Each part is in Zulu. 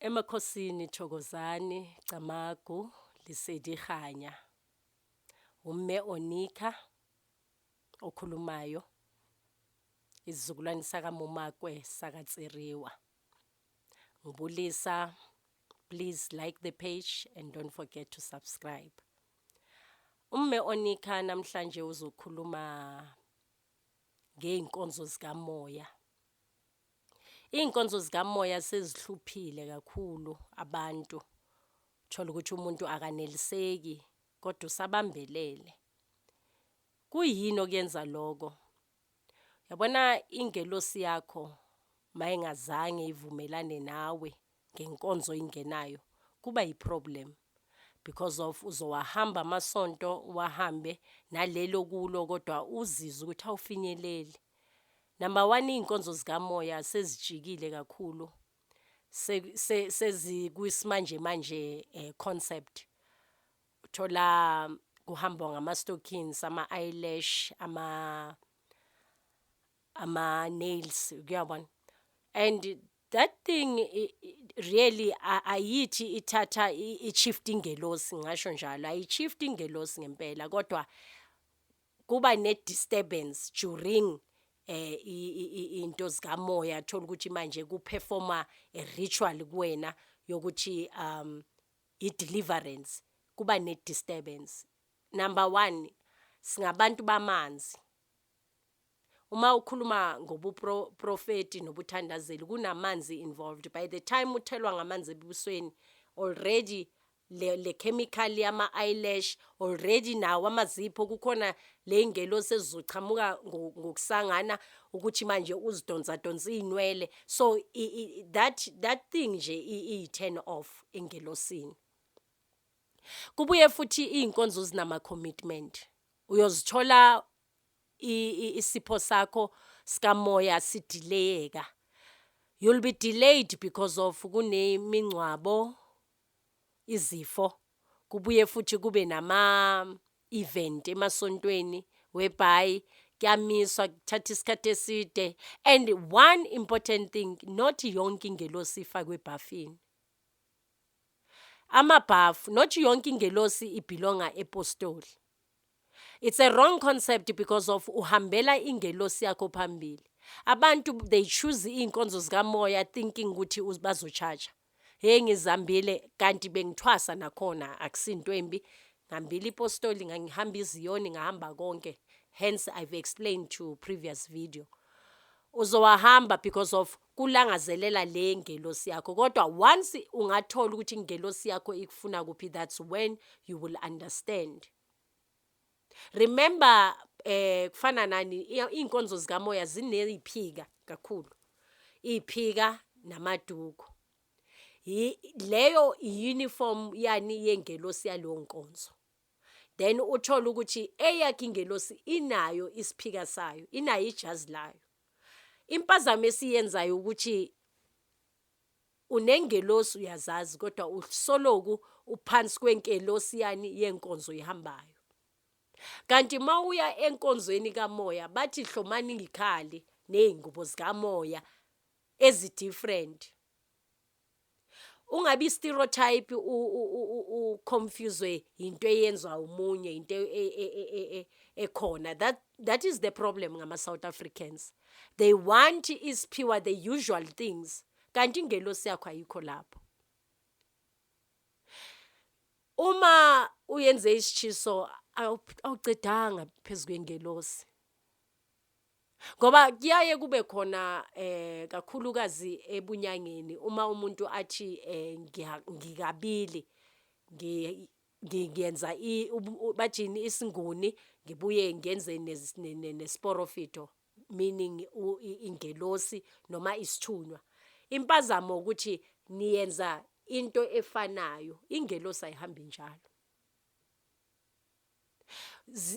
Emakhosini, Thokozani, Camagu, Lesedi, Kganya. Umme Onika okhulumayo. Isizukulwane sakaMumakwe sakaTsiriwa. Ngibulisa, please like the page and don't forget to subscribe. Umme Onika namhlanje uzokhuluma ngeinkonzo zikamoya. Inkonzo zikamoya sezihluphile kakhulu abantu. Thola ukuthi umuntu akaneliseki kodwa usabambelele. Kuyini okuyenza lokho? Yabona ingelosi yakho mayengazange ivumelane nawe ngenkonzo ingenayo kuba yiproblem because of uzowahamba amasonto wahambe nalelo kulo kodwa uzizwe ukuthi awufinyeleli. Number 1 inkonzo zikamoya sezijikile kakhulu. Sezikwisimanje manje concept. Uthola kuhamba ngama stockings, ama eyelash, ama nails, kuyabona. And that thing really ayithi ithatha i-shift ingelosi ngisho njalo ayi-shift ingelosi ngempela kodwa kuba ne disturbance during into zikamoya. Thola ukuthi manje kuperforma a ritual kuwena yokuthi i-deliverance kuba ne disturbance. Number 1 singabantu bamanzi. Uma ukhuluma ngobuprofeti nobuthandazeli kunamanzi involved. By the time uthelwa ngamanzi ebusweni already le chemical yama eyelash already nawo amazipho kukhona le ingelosi ezizochamuka ngokusangana ukuthi manje uzidonsa donsa inwele. So that thing nje i-turn off ingelosini. Kubuye futhi inkonzo zinama commitment. Uyozithola isipho sakho sikamoya sidelayeka. You'll be delayed because of kunemingcwabo, izifo. Kubuye futhi kube nama event emasontweni whereby kuyamiswa kuthatha isikhathi eside. And one important thing, not yonke ingelosi ifakwe ebhafini. Amabhafu, not yonke ingelosi ibelonga epostoli. It's a wrong concept because of uhambela ingelosi yakho phambili. Abantu they choose inkonzo zikamoya thinking ukuthi bazochacha. Hey ngizambile kanti bengithwasa nakhona akusinto embi. Ngihambile ipostoli ngihamba iziyoni ngahamba konke. Hence I've explained to previous video. Uzowahamba because of kulangazelela le ngelosi yakho. Kodwa once ungathola ukuthi ingelosi yakho ikufuna kuphi, that's when you will understand. Remember kufana nani inkonzo zikamoya zineziphika kakhulu. Iphika namaduku. Leyo uniform yani yengelosi yalonkonzo. Then uthola ukuthi eyakhe ingelosi inayo isiphika sayo, inayo ijazi layo. Impazamo esiyenzayo ukuthi unengelosi uyazazi kodwa usoloku uphansi kwenkelosi yani yenkonzo ihambayo. Kanti mawuya enkonzweni kamoya bathi hlomani ngikhali nezingubo zikamoya ezi different. Ungabi stereotype confuse into eyenzwa umunye into ekhona. That is the problem ngama South Africans. They want is pure the usual things. Kanti ingelosi yakho ayikho lapho. Uma uyenze isichiso awucedanga phezulu kwengelosi. Ngoba kuyaye kube khona kakhulukazi ebunyangeni uma umuntu athi ngikabili ngiyenza bathini isinguni ngibuye ngenze nesporofito, meaning ingelosi noma isithunywa. Impazamo ukuthi niyenza into efanayo, ingelosi ayihambi njalo.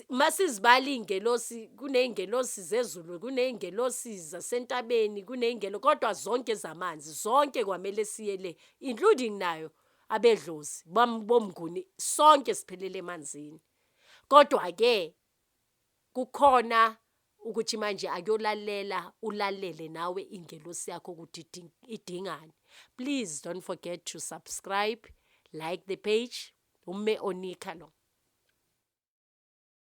Masizibali ingelosi, kuneyingelosi zezulu, kuneyingelosi zasentabeni, kuneyingelo kodwa zonke zamanzi, zonke kwamele siyele including nayo abedlozi bomnguni, sonke siphelele emanzini. Kodwa ke kukhona ukuthi manje akuyolalela ulalele nawe ingelosi yakho ukuthi idingani. Please don't forget to subscribe, like the page. Umme onika lo.